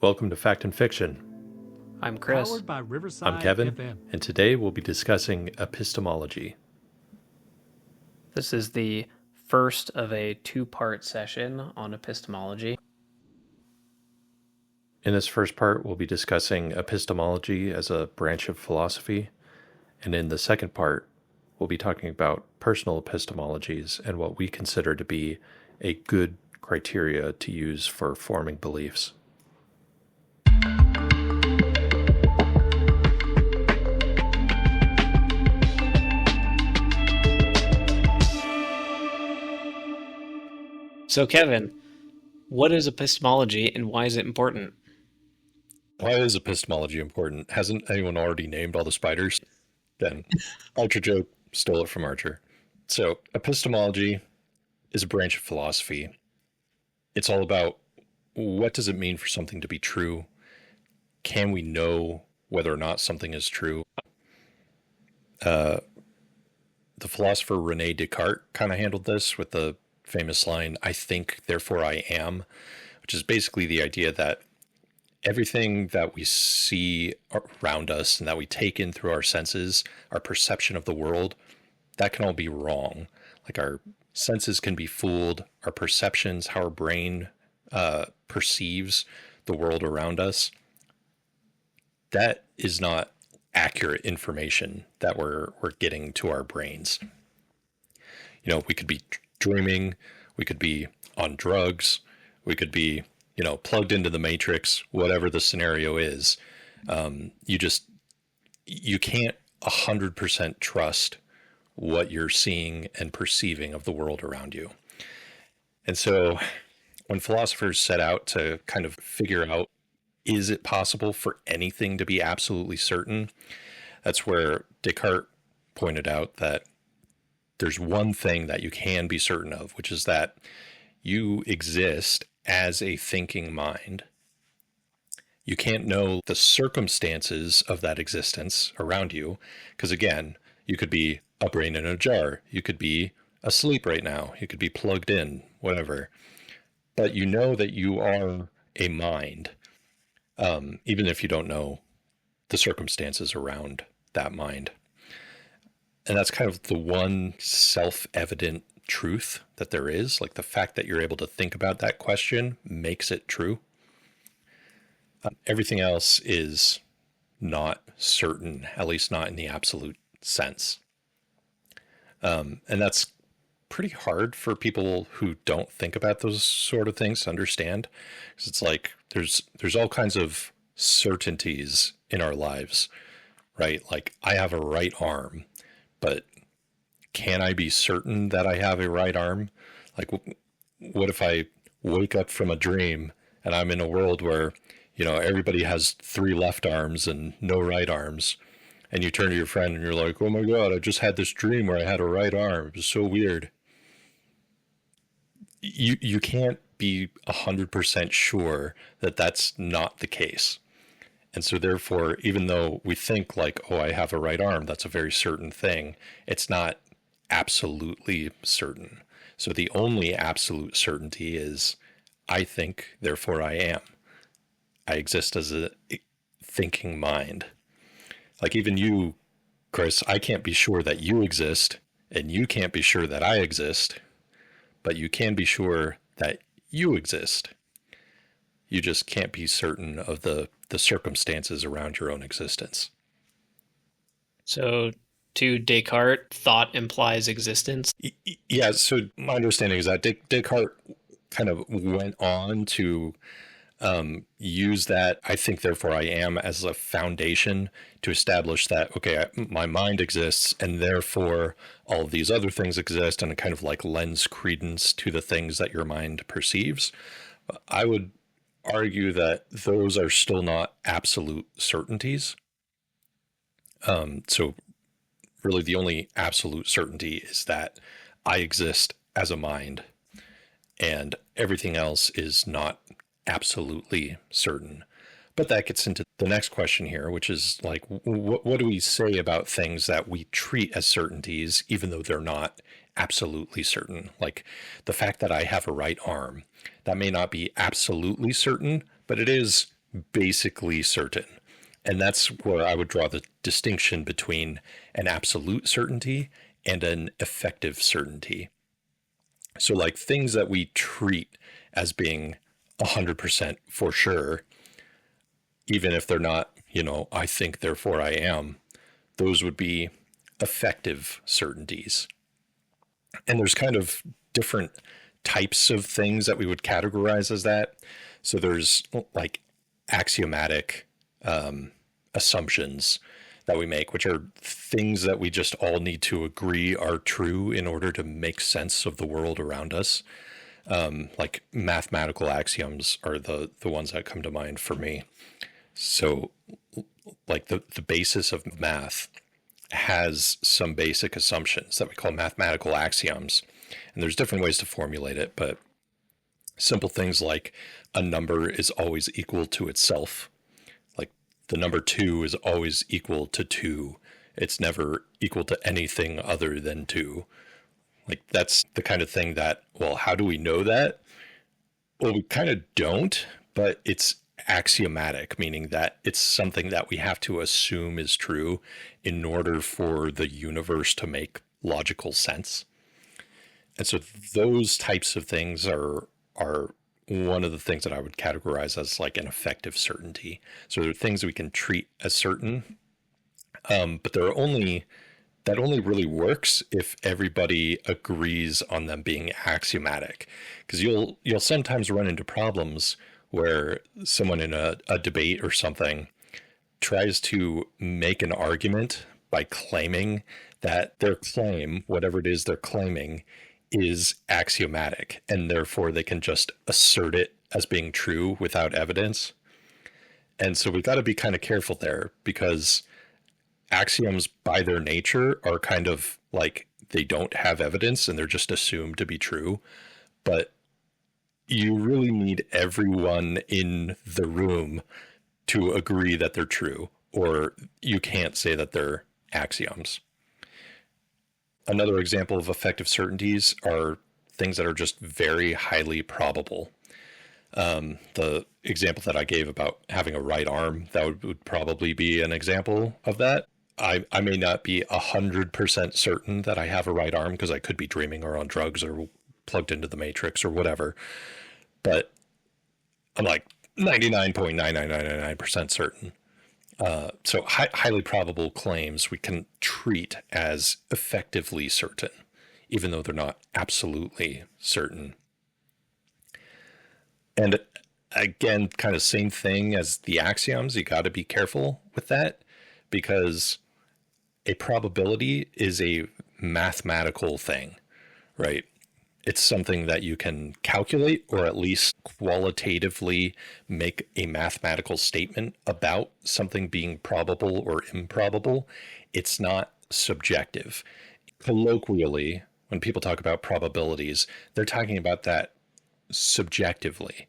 Welcome to Fact and Fiction. I'm Chris. Powered by Riverside I'm Kevin, FM. and today we'll be discussing epistemology. This is the first of a two-part session on epistemology. In this first part, we'll be discussing epistemology as a branch of philosophy, and in the second part, we'll be talking about personal epistemologies and what we consider to be a good criteria to use for forming beliefs. So, Kevin, what is epistemology and why is it important? Why is epistemology important? Hasn't anyone already named all the spiders? Then Archer joke stole it from Archer. So epistemology is a branch of philosophy. It's all about what does it mean for something to be true? Can we know whether or not something is true? The philosopher René Descartes kind of handled this with the famous line, "I think, therefore I am," which is basically the idea that everything that we see around us and that we take in through our senses, our perception of the world, that can all be wrong. Like our senses can be fooled, our perceptions, how our brain perceives the world around us, that is not accurate information that we're getting to our brains. You know, we could be dreaming, we could be on drugs, we could be, plugged into the matrix, whatever the scenario is. You can't 100% trust what you're seeing and perceiving of the world around you. And so when philosophers set out to kind of figure out, is it possible for anything to be absolutely certain? That's where Descartes pointed out that there's one thing that you can be certain of, which is that you exist as a thinking mind. You can't know the circumstances of that existence around you, because again, you could be a brain in a jar, you could be asleep right now, you could be plugged in, whatever. But you know that you are a mind, even if you don't know the circumstances around that mind. And that's kind of the one self-evident truth that there is. Like the fact that you're able to think about that question makes it true. Everything else is not certain, at least not in the absolute sense. And that's pretty hard for people who don't think about those sort of things to understand. Because it's like there's all kinds of certainties in our lives, right? Like I have a right arm, but can I be certain that I have a right arm? Like, what if I wake up from a dream and I'm in a world where, everybody has 3 left arms and no right arms, and you turn to your friend and you're like, "Oh my God, I just had this dream where I had a right arm. It was so weird." You can't be 100% sure that that's not the case. And so therefore, even though we think like, "Oh, I have a right arm," that's a very certain thing, it's not absolutely certain. So the only absolute certainty is, I think, therefore I am. I exist as a thinking mind. Like even you, Chris, I can't be sure that you exist, and you can't be sure that I exist, but you can be sure that you exist. You just can't be certain of the circumstances around your own existence. So, to Descartes, thought implies existence? Yeah, so my understanding is that Descartes kind of went on to use that "I think, therefore I am" as a foundation to establish that, okay, my mind exists and therefore all of these other things exist, and it kind of like lends credence to the things that your mind perceives. I would argue that those are still not absolute certainties. So really the only absolute certainty is that I exist as a mind, and everything else is not absolutely certain. But that gets into the next question here, which is like, what do we say about things that we treat as certainties, even though they're not absolutely certain? Like the fact that I have a right arm, that may not be absolutely certain, but it is basically certain. And that's where I would draw the distinction between an absolute certainty and an effective certainty. So, like things that we treat as being 100% for sure, even if they're not, I think, therefore I am, those would be effective certainties. And there's kind of different types of things that we would categorize as that. So there's like axiomatic assumptions that we make, which are things that we just all need to agree are true in order to make sense of the world around us. Like mathematical axioms are the ones that come to mind for me. So, like the basis of math has some basic assumptions that we call mathematical axioms. And there's different ways to formulate it, but simple things like a number is always equal to itself. Like the number 2 is always equal to 2. It's never equal to anything other than 2. Like that's the kind of thing that, well, how do we know that? Well, we kind of don't, but it's axiomatic, meaning that it's something that we have to assume is true in order for the universe to make logical sense. And so those types of things are one of the things that I would categorize as like an effective certainty. So they're things we can treat as certain, but that only really works if everybody agrees on them being axiomatic. Because you'll sometimes run into problems where someone in a debate or something tries to make an argument by claiming that their claim, whatever it is they're claiming, is axiomatic, and therefore they can just assert it as being true without evidence. And so we got to be kind of careful there, because axioms by their nature are kind of like they don't have evidence and they're just assumed to be true. But you really need everyone in the room to agree that they're true, or you can't say that they're axioms. Another example of effective certainties are things that are just very highly probable. The example that I gave about having a right arm, that would probably be an example of that. I may not be 100% certain that I have a right arm because I could be dreaming or on drugs or plugged into the matrix or whatever. But I'm like 99.99999% certain. So highly probable claims we can treat as effectively certain, even though they're not absolutely certain. And again, kind of same thing as the axioms. You got to be careful with that, because a probability is a mathematical thing, right? It's something that you can calculate, or at least qualitatively make a mathematical statement about something being probable or improbable. It's not subjective. Colloquially, when people talk about probabilities, they're talking about that subjectively,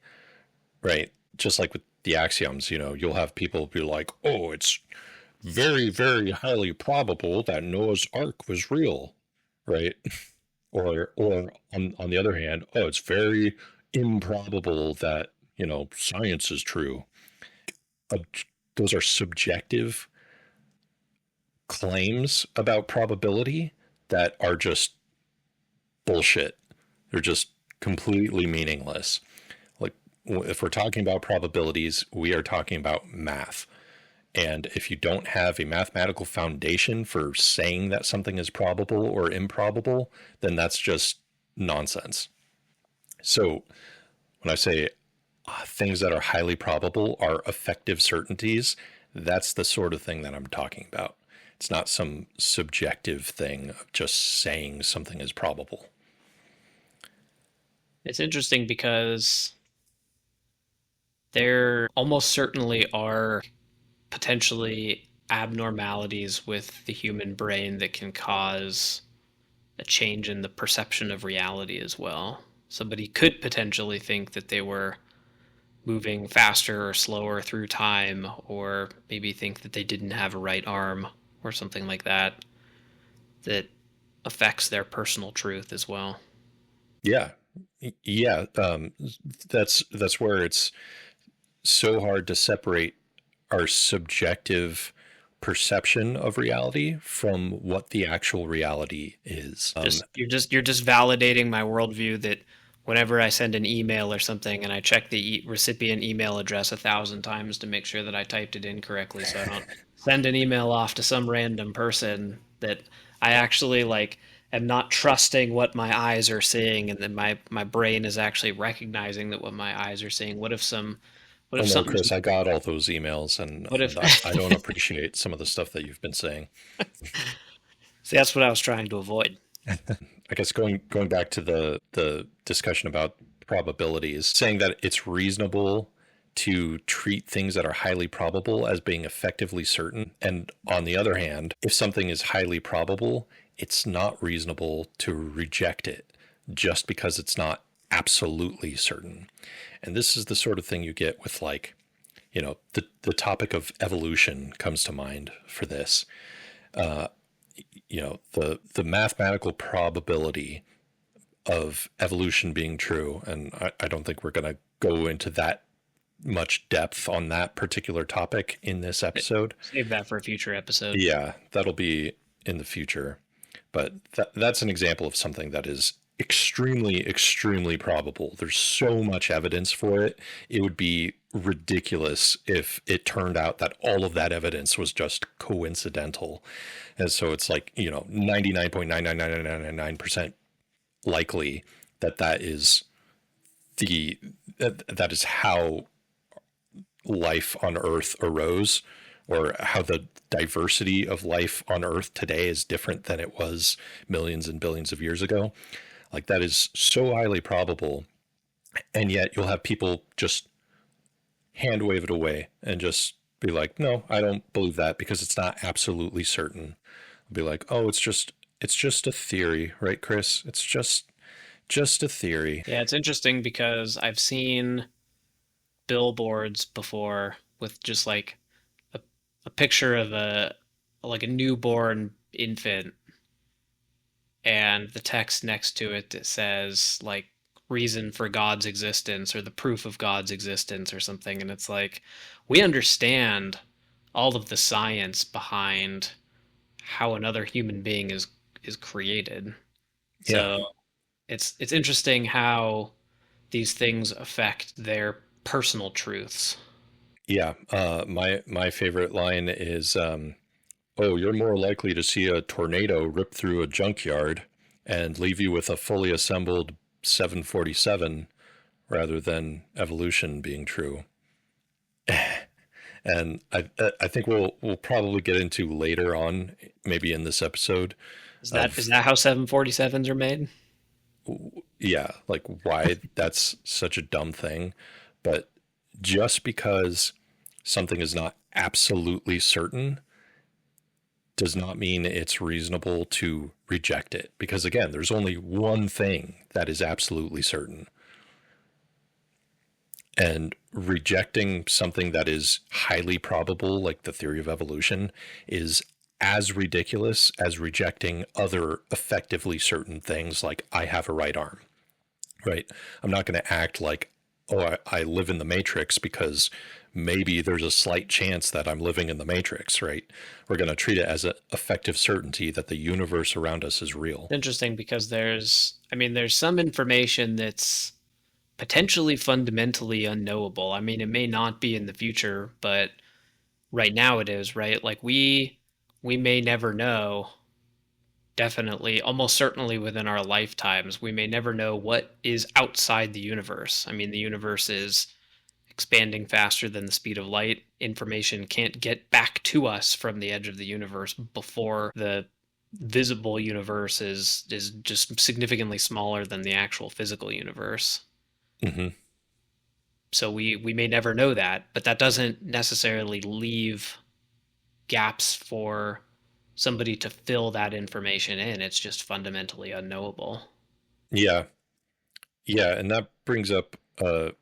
right? Just like with the axioms, you'll have people be like, oh, it's very, very highly probable that Noah's Ark was real, right? Or on the other hand, oh, it's very improbable that, science is true. Those are subjective claims about probability that are just bullshit. They're just completely meaningless. Like, if we're talking about probabilities, we are talking about math. And if you don't have a mathematical foundation for saying that something is probable or improbable, then that's just nonsense. So when I say things that are highly probable are effective certainties, that's the sort of thing that I'm talking about. It's not some subjective thing of just saying something is probable. It's interesting because there almost certainly are potentially abnormalities with the human brain that can cause a change in the perception of reality as well. Somebody could potentially think that they were moving faster or slower through time, or maybe think that they didn't have a right arm or something like that, that affects their personal truth as well. Yeah. Yeah. That's where it's so hard to separate our subjective perception of reality from what the actual reality is. You're just validating my worldview that whenever I send an email or something and I check the recipient email address 1,000 times to make sure that I typed it in correctly, so I don't send an email off to some random person, that I actually like am not trusting what my eyes are seeing, and then my brain is actually recognizing that what my eyes are seeing. What Oh if no, something's Chris, I got all those emails, and, what if and I don't appreciate some of the stuff that you've been saying. See, that's what I was trying to avoid. I guess going back to the discussion about probabilities, saying that it's reasonable to treat things that are highly probable as being effectively certain. And on the other hand, if something is highly probable, it's not reasonable to reject it just because it's not absolutely certain. And this is the sort of thing you get with, like, the topic of evolution comes to mind for this. The mathematical probability of evolution being true, and I don't think we're going to go into that much depth on that particular topic in this episode. Save that for a future episode. Yeah, that'll be in the future. But that's an example of something that is extremely, extremely probable. There's so much evidence for it. It would be ridiculous if it turned out that all of that evidence was just coincidental. And so it's like, 99.99999% likely that is that is how life on Earth arose, or how the diversity of life on Earth today is different than it was millions and billions of years ago. Like, that is so highly probable, and yet you'll have people just hand wave it away and just be like, no, I don't believe that because it's not absolutely certain. I'll be like, oh, it's just a theory, right, Chris? It's just a theory. Yeah, it's interesting because I've seen billboards before with just like a picture of a newborn infant, and the text next to it that says like reason for God's existence or the proof of God's existence or something. And it's like, we understand all of the science behind how another human being is created. Yeah. So it's interesting how these things affect their personal truths. Yeah. My favorite line is, oh, you're more likely to see a tornado rip through a junkyard and leave you with a fully assembled 747 rather than evolution being true. And I think we'll probably get into later on, maybe in this episode, Is that how 747s are made? yeah, like why that's such a dumb thing. But just because something is not absolutely certain does not mean it's reasonable to reject it. Because again, there's only one thing that is absolutely certain. And rejecting something that is highly probable, like the theory of evolution, is as ridiculous as rejecting other effectively certain things, like I have a right arm, right? I'm not going to act like, oh, I live in the Matrix because maybe there's a slight chance that I'm living in the Matrix, right? We're going to treat it as an effective certainty that the universe around us is real. It's interesting because there's some information that's potentially fundamentally unknowable. I mean, it may not be in the future, but right now it is, right? Like we may never know, definitely, almost certainly within our lifetimes, we may never know what is outside the universe. I mean, the universe is expanding faster than the speed of light. Information can't get back to us from the edge of the universe before the visible universe is just significantly smaller than the actual physical universe. Mm-hmm. So we may never know that, but that doesn't necessarily leave gaps for somebody to fill that information in. It's just fundamentally unknowable. Yeah. Yeah. And that brings up a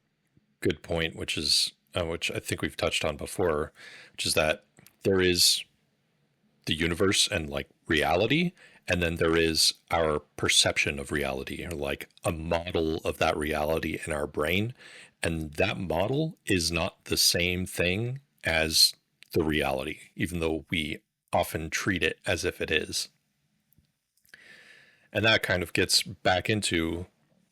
good point, which is, which I think we've touched on before, which is that there is the universe and like reality, and then there is our perception of reality, or like a model of that reality in our brain. And that model is not the same thing as the reality, even though we often treat it as if it is. And that kind of gets back into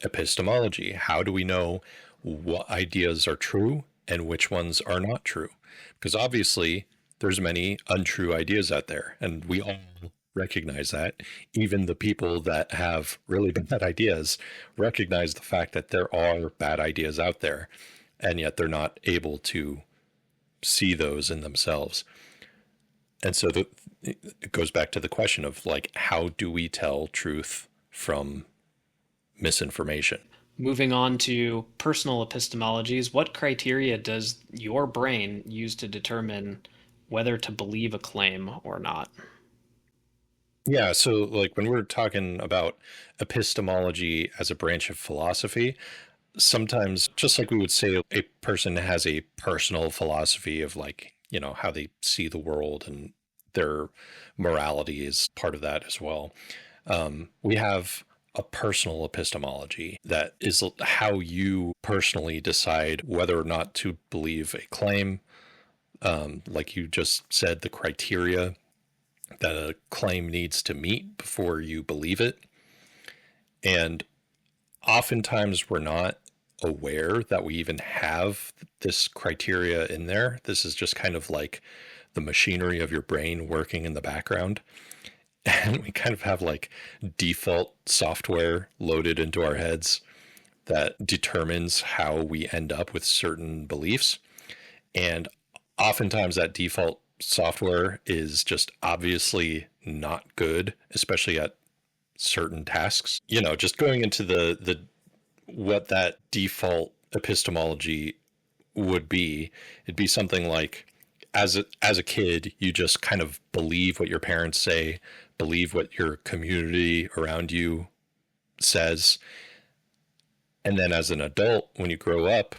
epistemology. How do we know what ideas are true and which ones are not true? Because obviously there's many untrue ideas out there, and we all recognize that. Even the people that have really bad ideas recognize the fact that there are bad ideas out there, and yet they're not able to see those in themselves. And so it goes back to the question of like, how do we tell truth from misinformation? Moving on to personal epistemologies, what criteria does your brain use to determine whether to believe a claim or not? Yeah, so like when we're talking about epistemology as a branch of philosophy, sometimes just like we would say a person has a personal philosophy of like, how they see the world, and their morality is part of that as well. We have a personal epistemology that is how you personally decide whether or not to believe a claim. Like you just said, the criteria that a claim needs to meet before you believe it. And oftentimes we're not aware that we even have this criteria in there. This is just kind of like the machinery of your brain working in the background. And we kind of have like default software loaded into our heads that determines how we end up with certain beliefs. And oftentimes that default software is just obviously not good, especially at certain tasks. Just going into the what that default epistemology would be, it'd be something like, as a kid, you just kind of believe what your parents say, believe what your community around you says. And then as an adult, when you grow up,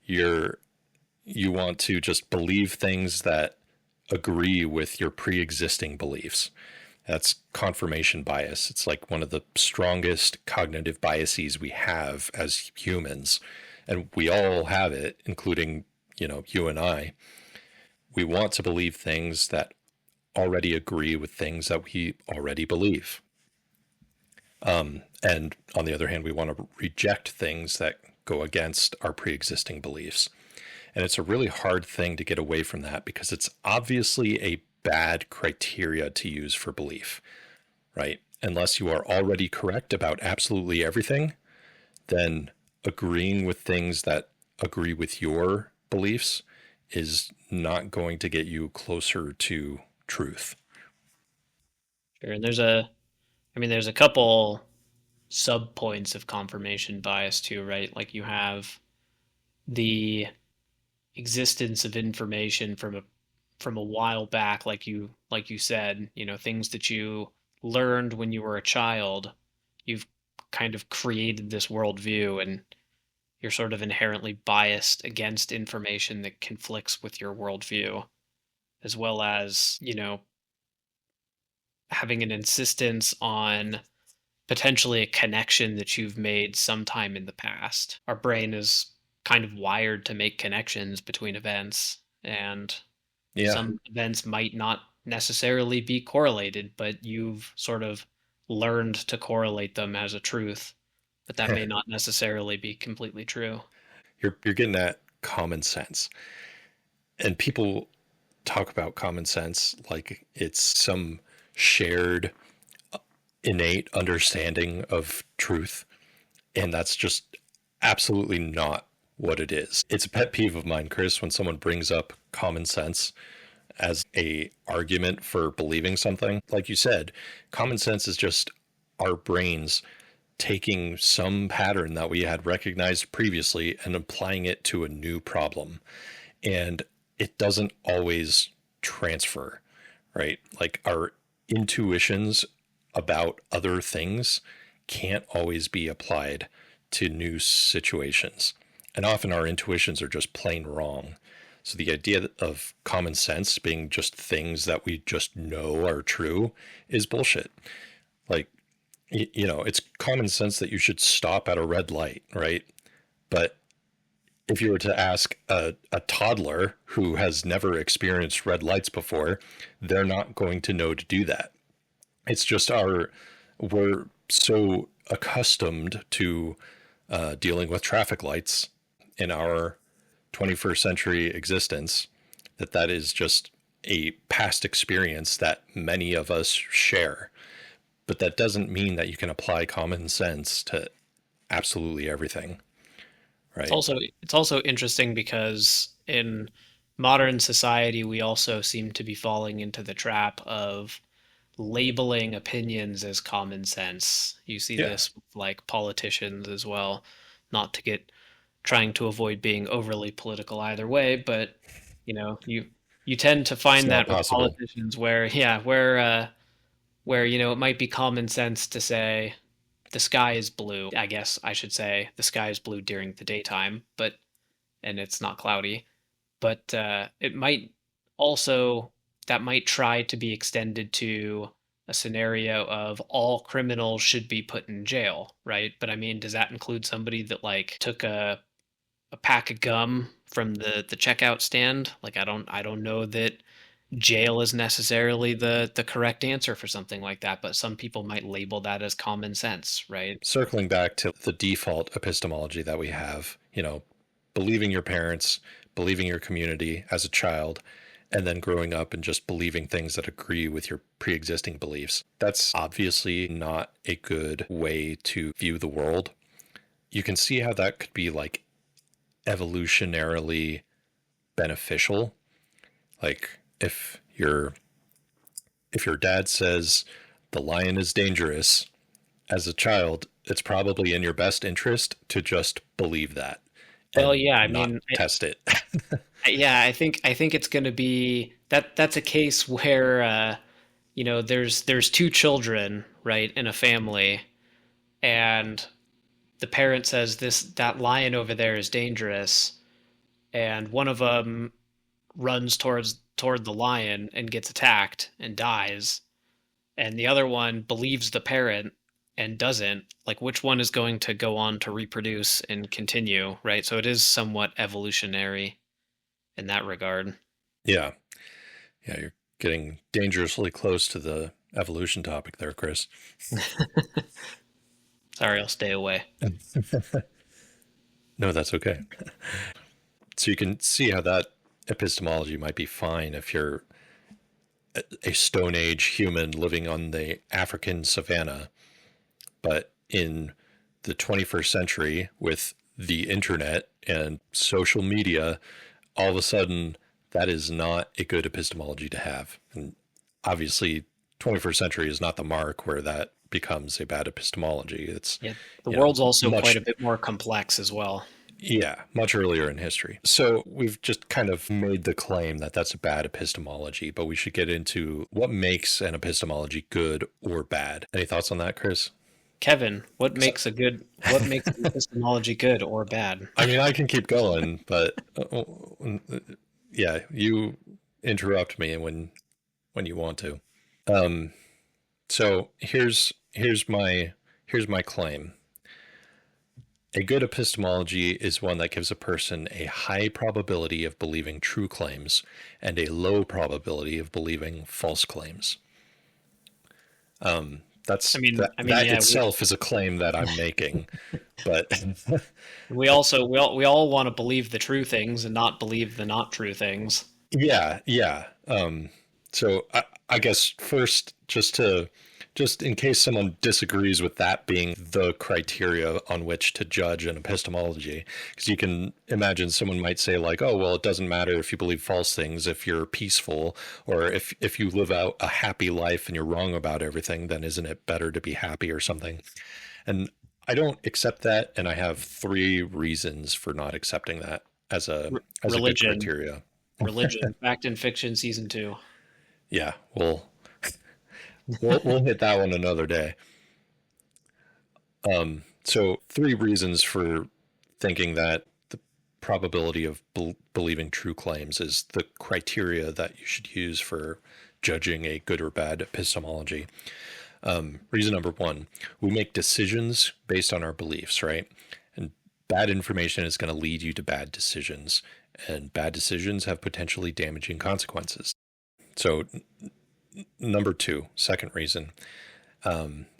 you want to just believe things that agree with your pre-existing beliefs. That's confirmation bias. It's like one of the strongest cognitive biases we have as humans. And we all have it, including, you and I. We want to believe things that already agree with things that we already believe. And on the other hand, we want to reject things that go against our pre-existing beliefs. And it's a really hard thing to get away from that, because it's obviously a bad criteria to use for belief, right? Unless you are already correct about absolutely everything, then agreeing with things that agree with your beliefs is not going to get you closer to truth. Sure. And there's a couple sub points of confirmation bias too, right? Like you have the existence of information from a while back, like you said, things that you learned when you were a child. You've kind of created this worldview, and you're sort of inherently biased against information that conflicts with your worldview, as well as, having an insistence on potentially a connection that you've made sometime in the past. Our brain is kind of wired to make connections between events, and Yeah. some events might not necessarily be correlated, but you've sort of learned to correlate them as a truth, but that may not necessarily be completely true. You're getting at common sense. And people talk about common sense like it's some shared innate understanding of truth, and that's just absolutely not what it is. It's a pet peeve of mine, Chris, when someone brings up common sense as a argument for believing something. Like you said, common sense is just our brains taking some pattern that we had recognized previously and applying it to a new problem. And it doesn't always transfer, right? Like our intuitions about other things can't always be applied to new situations. And often our intuitions are just plain wrong. So the idea of common sense being just things that we just know are true is bullshit. Like, it's common sense that you should stop at a red light, right? But if you were to ask a toddler who has never experienced red lights before, they're not going to know to do that. It's just we're so accustomed to dealing with traffic lights in our 21st century existence that is just a past experience that many of us share. But that doesn't mean that you can apply common sense to absolutely everything, It's right? also interesting because in modern society we also seem to be falling into the trap of labeling opinions as common sense. You see Yeah, this with like politicians as well, not to get trying to avoid being overly political either way, but you tend to it's find not that with possible. politicians where where it might be common sense to say the sky is blue. I guess I should say the sky is blue during the daytime, but and it's not cloudy. But it might also that might try to be extended to a scenario of all criminals should be put in jail, right? But I mean, does that include somebody that like took a pack of gum from the checkout stand? Like I don't know that jail is necessarily the correct answer for something like that, but some people might label that as common sense, right? Circling back to the default epistemology that we have, believing your parents, believing your community as a child, and then growing up and just believing things that agree with your pre existing beliefs. That's obviously not a good way to view the world. You can see how that could be like evolutionarily beneficial. Like if your dad says the lion is dangerous as a child, it's probably in your best interest to just believe that Well, and yeah, I not mean, test it. yeah, I think it's going to be that's a case where there's two children, right, in a family, and the parent says that lion over there is dangerous, and one of them runs toward the lion and gets attacked and dies, and the other one believes the parent and doesn't. Like, which one is going to go on to reproduce and continue, right? So it is somewhat evolutionary in that regard. Yeah. Yeah. You're getting dangerously close to the evolution topic there, Chris. Sorry, I'll stay away. No, that's okay. So you can see how that epistemology might be fine if you're a Stone Age human living on the African savannah. But in the 21st century, with the internet and social media, all of a sudden, that is not a good epistemology to have. And obviously, 21st century is not the mark where that becomes a bad epistemology. It's, Yeah, the you know, world's also quite much a bit more complex as well. yeah, much earlier in history. So we've just kind of made the claim that that's a bad epistemology, but we should get into what makes an epistemology good or bad. Any thoughts on that, Chris? Kevin, So, what makes an epistemology good or bad? I mean, I can keep going, but yeah, you interrupt me when you want to. Um, so here's my claim. A good epistemology is one that gives a person a high probability of believing true claims and a low probability of believing false claims. I That's mean, that I mean, that yeah, itself is a claim that I'm making, but we all want to believe the true things and not believe the not true things. yeah, yeah. So I guess first, just in case someone disagrees with that being the criteria on which to judge an epistemology, because you can imagine someone might say like, oh, well, it doesn't matter if you believe false things if you're peaceful, or if you live out a happy life and you're wrong about everything, then isn't it better to be happy or something? And I don't accept that, and I have three reasons for not accepting that as a good Religion, criteria. religion, fact and fiction, season two. Yeah, we'll hit that one another day. So three reasons for thinking that the probability of believing true claims is the criteria that you should use for judging a good or bad epistemology. Reason number one: we make decisions based on our beliefs, right? And bad information is going to lead you to bad decisions, and bad decisions have potentially damaging consequences. So, number two, second reason,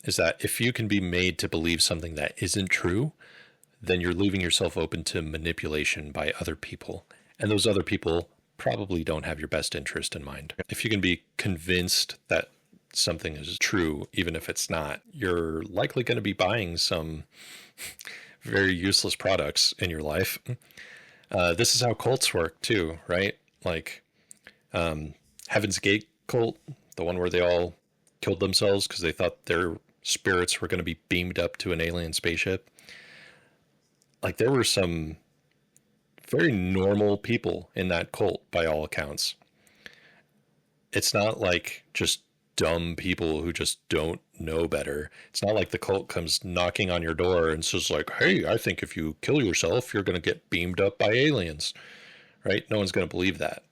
is that if you can be made to believe something that isn't true, then you're leaving yourself open to manipulation by other people. And those other people probably don't have your best interest in mind. If you can be convinced that something is true, even if it's not, you're likely going to be buying some very useless products in your life. This is how cults work too, right? Like Heaven's Gate cult, the one where they all killed themselves because they thought their spirits were going to be beamed up to an alien spaceship. Like there were some very normal people in that cult by all accounts. It's not like just dumb people who just don't know better. It's not like the cult comes knocking on your door and says like, "Hey, I think if you kill yourself, you're going to get beamed up by aliens." Right? No one's going to believe that.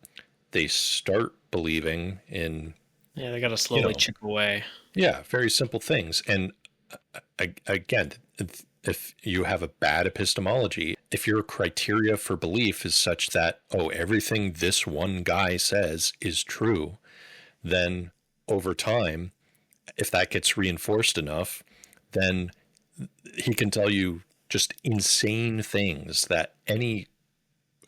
They start believing in, Yeah, they got to slowly chip away. Yeah, very simple things. And again, if you have a bad epistemology, if your criteria for belief is such that, oh, everything this one guy says is true, then over time, if that gets reinforced enough, then he can tell you just insane things that any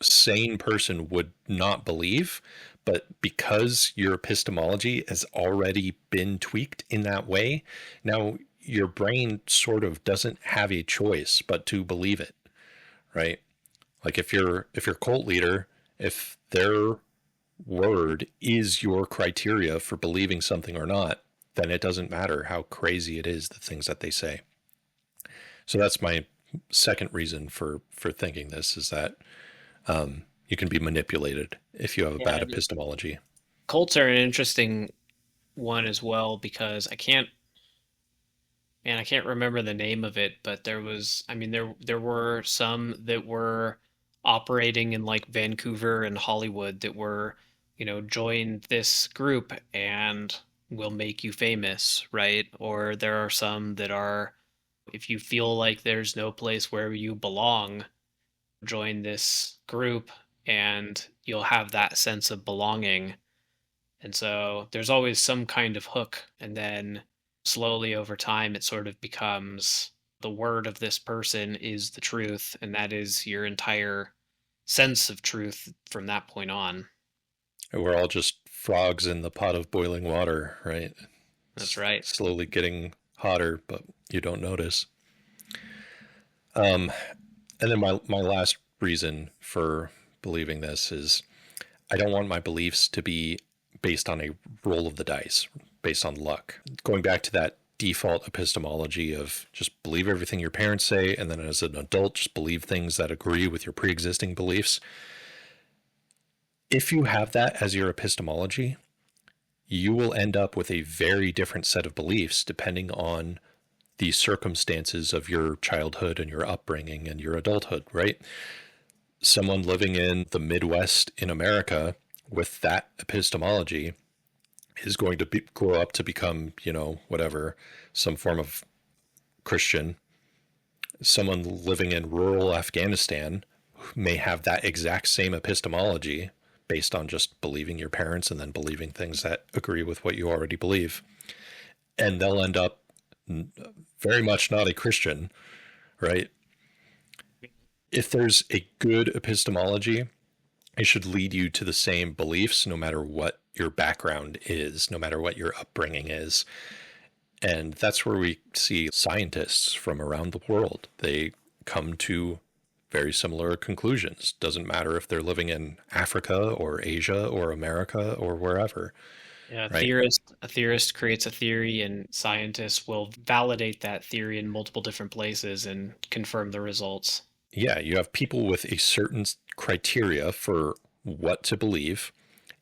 sane person would not believe. But because your epistemology has already been tweaked in that way, now your brain sort of doesn't have a choice but to believe it, right? Like if your cult leader, if their word is your criteria for believing something or not, then it doesn't matter how crazy it is, the things that they say. So that's my second reason for thinking this, is that you can be manipulated if you have a bad epistemology. Cults are an interesting one as well because I can't remember the name of it, but there were some that were operating in like Vancouver and Hollywood that were, join this group and will make you famous, right? Or there are some that are, if you feel like there's no place where you belong, join this group and you'll have that sense of belonging. And so there's always some kind of hook. And then slowly over time, it sort of becomes the word of this person is the truth. And that is your entire sense of truth from that point on. We're all just frogs in the pot of boiling water, right? That's right. Slowly getting hotter, but you don't notice. And then my last reason for believing this is I don't want my beliefs to be based on a roll of the dice, based on luck. Going back to that default epistemology of just believe everything your parents say, and then as an adult, just believe things that agree with your pre-existing beliefs. If you have that as your epistemology, you will end up with a very different set of beliefs depending on the circumstances of your childhood and your upbringing and your adulthood, right? Someone living in the Midwest in America with that epistemology is going to grow up to become, whatever, some form of Christian. Someone living in rural Afghanistan may have that exact same epistemology based on just believing your parents and then believing things that agree with what you already believe. And they'll end up very much not a Christian, right? If there's a good epistemology, it should lead you to the same beliefs no matter what your background is, no matter what your upbringing is. And that's where we see scientists from around the world. They come to very similar conclusions. Doesn't matter if they're living in Africa or Asia or America or wherever. Yeah, right? A theorist creates a theory, and scientists will validate that theory in multiple different places and confirm the results. Yeah, you have people with a certain criteria for what to believe,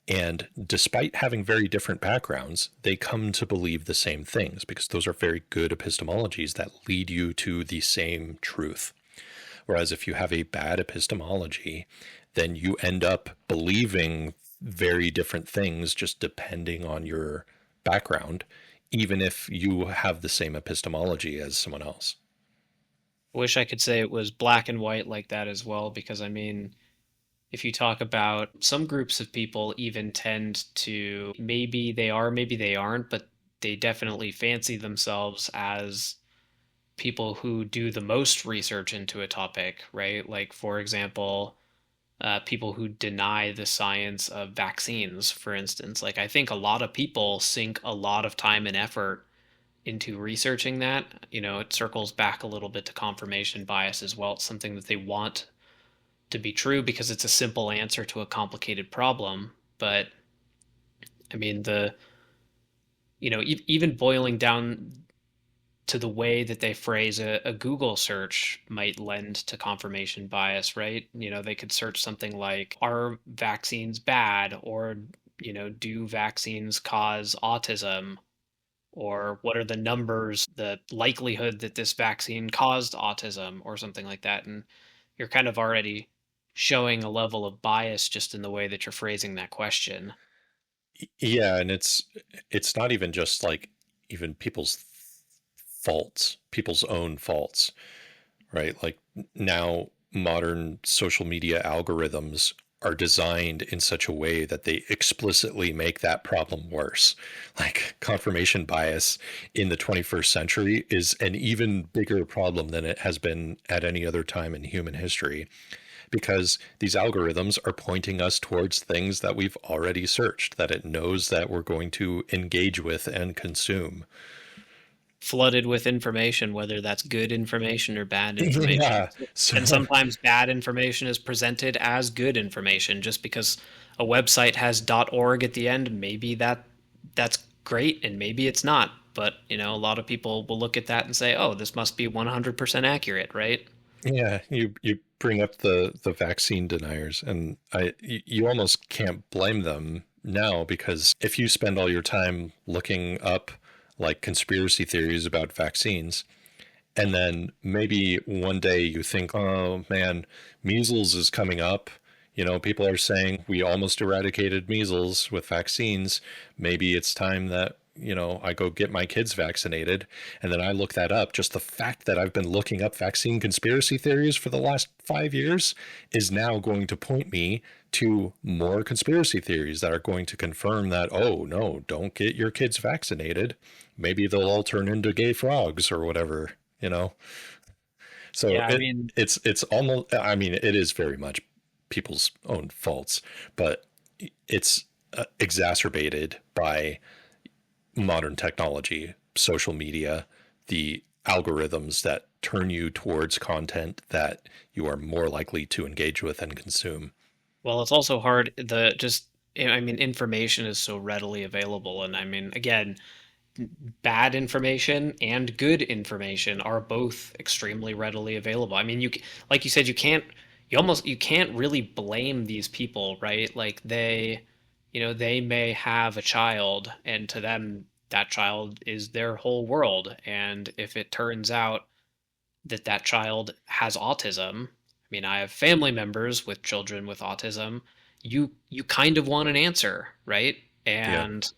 and despite having very different backgrounds, they come to believe the same things because those are very good epistemologies that lead you to the same truth. Whereas if you have a bad epistemology, then you end up believing very different things just depending on your background, even if you have the same epistemology as someone else. I wish I could say it was black and white like that as well, because I mean, if you talk about some groups of people even tend to, maybe they are, maybe they aren't, but they definitely fancy themselves as people who do the most research into a topic, right? Like, for example, people who deny the science of vaccines, for instance. Like, I think a lot of people sink a lot of time and effort into researching that. It circles back a little bit to confirmation bias as well. It's something that they want to be true because it's a simple answer to a complicated problem. But I mean, even boiling down to the way that they phrase a Google search might lend to confirmation bias, right? They could search something like, are vaccines bad? Or, do vaccines cause autism? Or what are the numbers, the likelihood that this vaccine caused autism or something like that? And you're kind of already showing a level of bias just in the way that you're phrasing that question. Yeah, and it's not even just like even people's own faults, right? Like now modern social media algorithms are designed in such a way that they explicitly make that problem worse. Like confirmation bias in the 21st century is an even bigger problem than it has been at any other time in human history, because these algorithms are pointing us towards things that we've already searched, that it knows that we're going to engage with and consume. Flooded with information, whether that's good information or bad information. Yeah. So, And sometimes bad information is presented as good information just because a website has .org at the end. Maybe that's great and maybe it's not. But, a lot of people will look at that and say, "Oh, this must be 100% accurate," right? yeah, you bring up the vaccine deniers, and you almost can't blame them now, because if you spend all your time looking up like conspiracy theories about vaccines, and then maybe one day you think, oh man, measles is coming up. People are saying we almost eradicated measles with vaccines. Maybe it's time that, I go get my kids vaccinated. And then I look that up. Just the fact that I've been looking up vaccine conspiracy theories for the last 5 years is now going to point me to more conspiracy theories that are going to confirm that, oh no, don't get your kids vaccinated. Maybe they'll all turn into gay frogs or whatever, you know? So Yeah, I mean, it's almost, I mean, it is very much people's own faults, but it's exacerbated by modern technology, social media, the algorithms that turn you towards content that you are more likely to engage with and consume. well, it's also hard. I mean, information is so readily available. And I mean, again, bad information and good information are both extremely readily available. I mean, like you said, you can't really blame these people, right? Like they may have a child, and to them, that child is their whole world. And if it turns out that that child has autism, I mean, I have family members with children with autism. You kind of want an answer, right? Yeah. And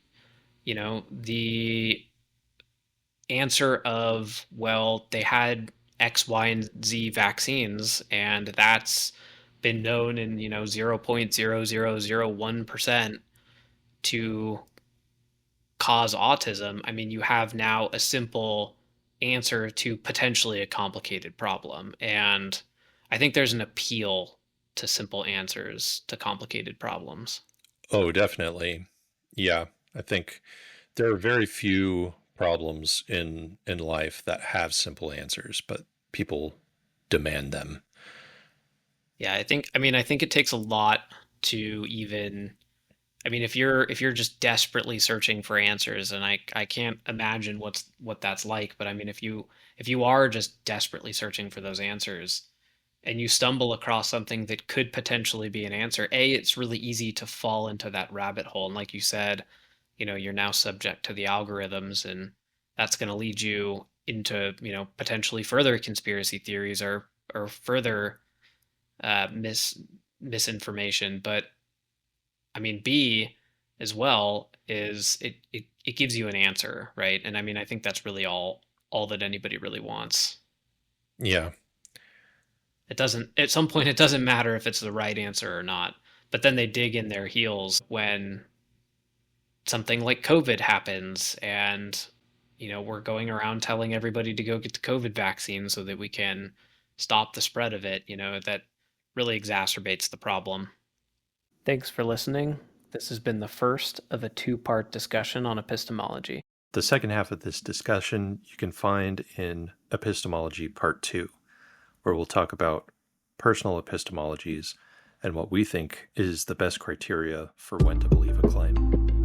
the answer of, well, they had X, Y, and Z vaccines, and that's been known in, 0.0001% to cause autism. I mean, you have now a simple answer to potentially a complicated problem. And I think there's an appeal to simple answers to complicated problems. Oh, definitely. Yeah. I think there are very few problems in life that have simple answers, but people demand them. Yeah, I think it takes a lot to even, I mean, if you're just desperately searching for answers, and I can't imagine what that's like, but I mean, if you are just desperately searching for those answers and you stumble across something that could potentially be an answer, it's really easy to fall into that rabbit hole. And like you said, you're now subject to the algorithms, and that's going to lead you into, potentially further conspiracy theories or further misinformation. But I mean, B as well is it gives you an answer, right? And I mean, I think that's really all that anybody really wants. Yeah. It doesn't, at some point, it doesn't matter if it's the right answer or not. But then they dig in their heels when something like COVID happens and, we're going around telling everybody to go get the COVID vaccine so that we can stop the spread of it, that really exacerbates the problem. Thanks for listening. This has been the first of a two-part discussion on epistemology. The second half of this discussion you can find in Epistemology Part 2, where we'll talk about personal epistemologies and what we think is the best criteria for when to believe a claim.